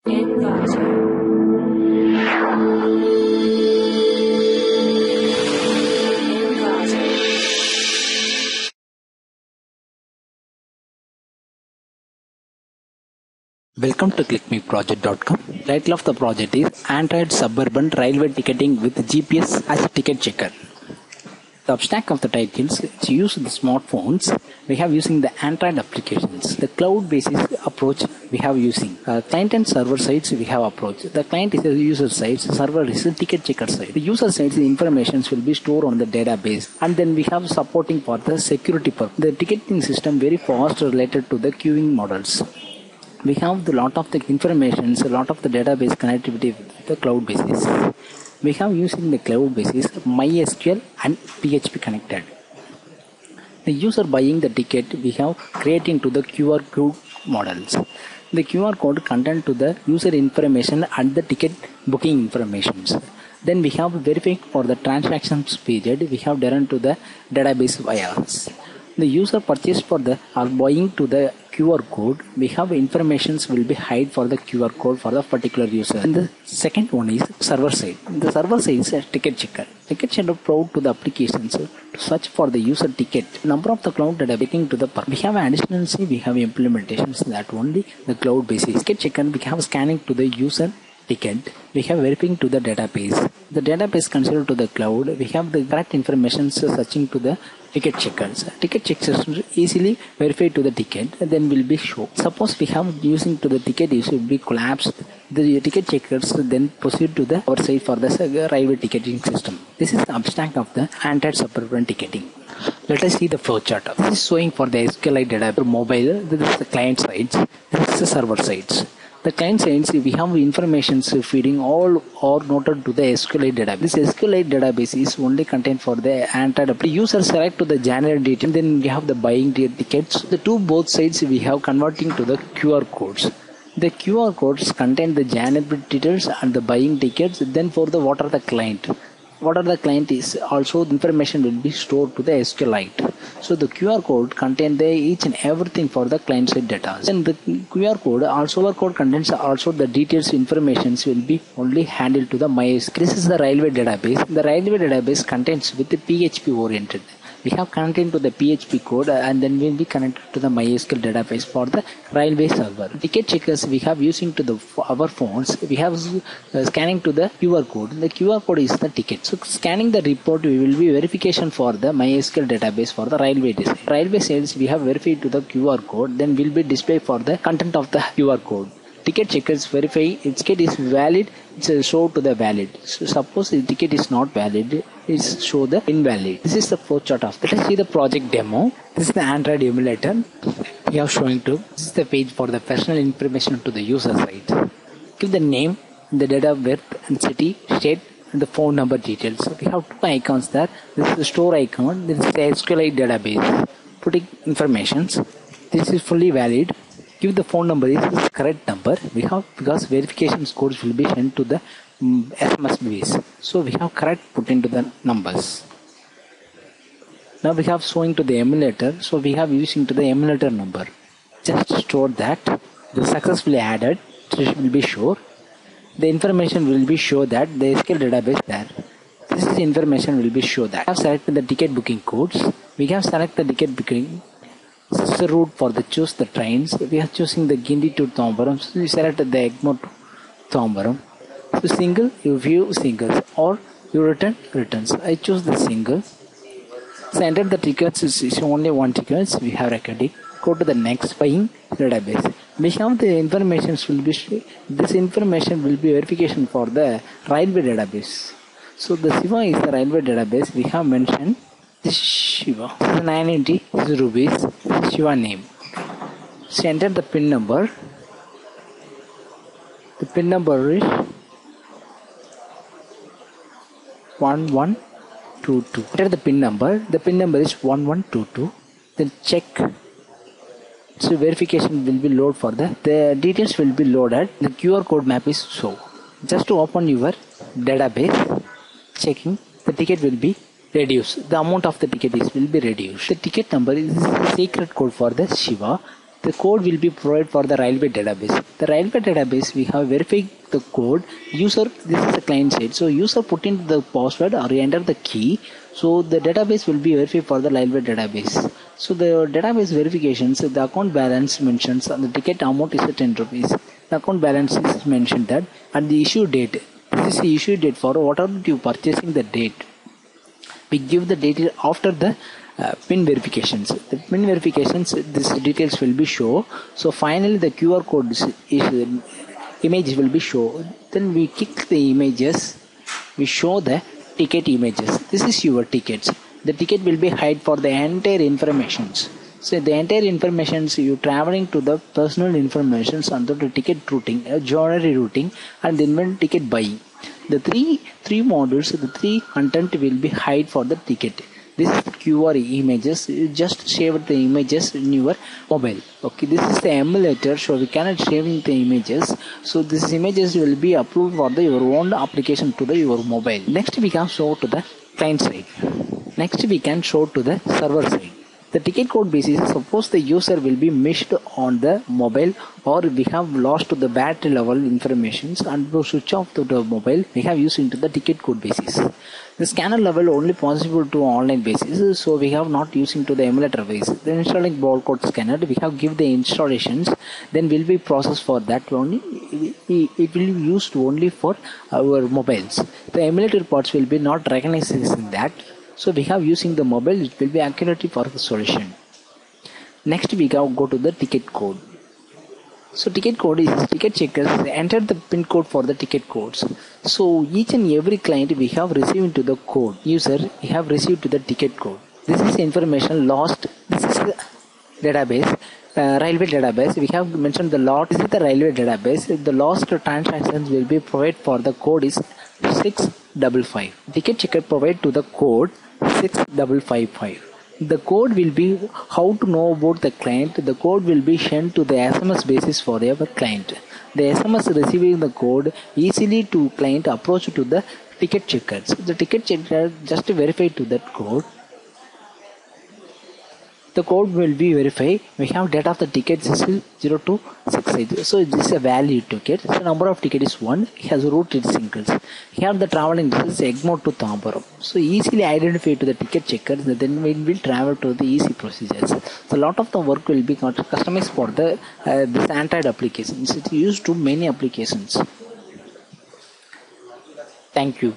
Welcome to clickmeproject.com. Title of the project is Android Suburban Railway Ticketing with GPS as a Ticket Checker. The abstract of the title is to use the smartphones we have using the Android applications. The cloud-based approach we have using client and server sides we have approach. The client is the user side, server is the ticket checker side. The user side, the information will be stored on the database, and then we have supporting for the security purpose. The ticketing system very fast related to the queuing models. We have a lot of the information, a lot of the database connectivity with the cloud basis. We have using the cloud basis MySQL and PHP connected. The user buying the ticket we have creating to the QR code models. The QR code content to the user information and the ticket booking informations. Then we have verifying for the transactions period we have done to the database wires. The user purchase for the or buying to the QR code, we have informations will be hide for the QR code for the particular user. And the second one is server side. The server side is a ticket checker. Ticket checker proud to the applications to search for the user ticket. Number of the cloud data taking to the we have additional we have implementations that only the cloud basis. Ticket checker we have scanning to the user ticket. We have verifying to the database. The database considered to the cloud. We have the correct information searching to the ticket checkers. Ticket checkers easily verify to the ticket and then will be shown. Suppose we have using to the ticket it will be collapsed. The ticket checkers then proceed to the our side for the railway ticketing system. This is the abstract of the Android Suburban ticketing. Let us see the flowchart. This is showing for the SQLite data for mobile. This is the client sides. This is the server sides. The client sides we have information feeding all or noted to the SQLite database. This SQLite database is only contained for the Android. The user select to the generate detail, then we have the buying tickets. The both sides we have converting to the QR codes. The QR codes contain the generate details and the buying tickets. Then for the what are the client is also the information will be stored to the SQLite. So the QR code contains the each and everything for the client side data. And the QR code also contains also the details informations will be only handled to the MySQL. This is the railway database. The railway database contains with the PHP oriented. We have content to the PHP code and then will be connected to the MySQL database for the railway server. Ticket checkers we have using to the our phones. We have scanning to the QR code. The QR code is the ticket. So scanning the report we will be verification for the MySQL database for the railway design. Railway sales we have verified to the QR code, then will be displayed for the content of the QR code. Ticket checkers verify its ticket is valid, it's show to the valid. So suppose the ticket is not valid, it's show the invalid. This is the flowchart of that. Let's see the project demo. This is the Android emulator. We are showing to. This is the page for the personal information to the user side. Give the name, the date of birth and city, state, and the phone number details. We have two icons there. This is the store icon. This is the SQLite database. Putting informations. This is fully valid. Give the phone number is correct number. We have because verification codes will be sent to the SMS base. So we have correct put into the numbers. Now we have showing to the emulator. So we have using to the emulator number. Just store that. The successfully added. It will be sure. The information will be show that the SQL database there. This is the information will be show that. We have selected the ticket booking codes. We have selected the ticket booking. This is the route for the choose the trains. We are choosing the Guindy to Tambaram. So we selected the Egmore to Tambaram. So single, you view singles or you return returns. I choose the single. So enter the tickets is only one tickets we have recorded. Go to the next buying database. We have the information will be this information will be verification for the railway database. So the Shiva is the railway database. We have mentioned this Shiva. This is 980 rupees. This is Shiva name. So enter the PIN number. The PIN number is 1122. Enter the PIN number. The PIN number is 1122. Then check. So verification will be loaded for the details will be loaded. The QR code map is so. Just to open your database, checking the ticket will be reduced. The amount of the ticket will be reduced. The ticket number is the secret code for the Shiva. the code will be provided for the railway database. The railway database, we have verified the code. User, this is the client side. So user put in the password or enter the key. So the database will be verified for the railway database. So the database verifications, the account balance mentions and the ticket amount is 10 rupees. The account balance is mentioned that, and the issue date. This is the issue date for whatever you purchasing the date. We give the data after the pin verifications. The pin verifications, these details will be shown. So finally the QR code is image will be shown. Then we click the images. We show the ticket images. This is your tickets. The ticket will be hide for the entire informations. So the entire informations you traveling to the personal informations under the ticket routing, journey routing, and then ticket buying. The three modules, the three content will be hide for the ticket. This is the QR images. You just save the images in your mobile. Okay, this is the emulator, so we cannot save the images. So these images will be approved for your own application to your mobile. Next we can show to the client side. Next we can show to the server side. The ticket code basis, suppose the user will be missed on the mobile, or we have lost the battery level informations and to switch off to the mobile, we have used into the ticket code basis. The scanner level only possible to online basis, so we have not using to the emulator base. The installing barcode scanner, we have give the installations, then will be processed for that only. It will be used only for our mobiles. The emulator parts will be not recognized in that. So we have using the mobile, it will be accurate for the solution. Next we go to the ticket code. So ticket code is ticket checkers enter the pin code for the ticket codes. So each and every client we have received to the code. User we have received to the ticket code. This is information lost. This is the database. Railway database. We have mentioned the lot. This is the railway database. The lost transactions will be provided for the code is 655. Ticket checker provide to the code 6555. The code will be how to know about the client. The code will be sent to the SMS basis for the client. The SMS receiving the code easily to client approach to the ticket checkers. The ticket checker just verify to that code. The code will be verified. We have data of the tickets is 0268. So this is a valid ticket. So number of ticket is 1. It has route is singles. Here the traveling distance is Egmont to Tambaram. So easily identify to the ticket checkers. Then we will travel to the easy procedures. So a lot of the work will be customized for the this Android applications. It is used to many applications. Thank you.